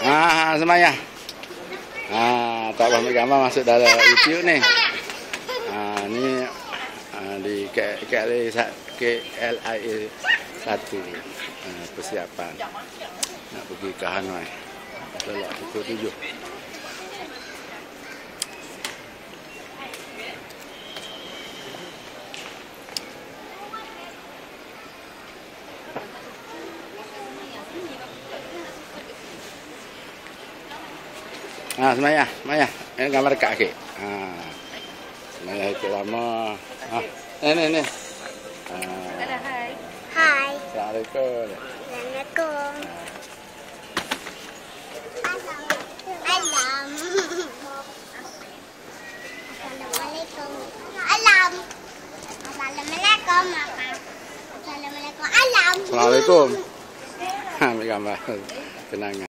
Semayang. Tak apa, ambil gambar masuk dalam YouTube ni. Ni di KLIA 1 persiapan nak pergi ke Hanoi. Selok pukul 7. Semayang. Ini gambar dekat sikit. Semayang itu lama. Ni. Hai. Assalamualaikum. Assalamualaikum. Assalamualaikum. Ambil gambar kenangan.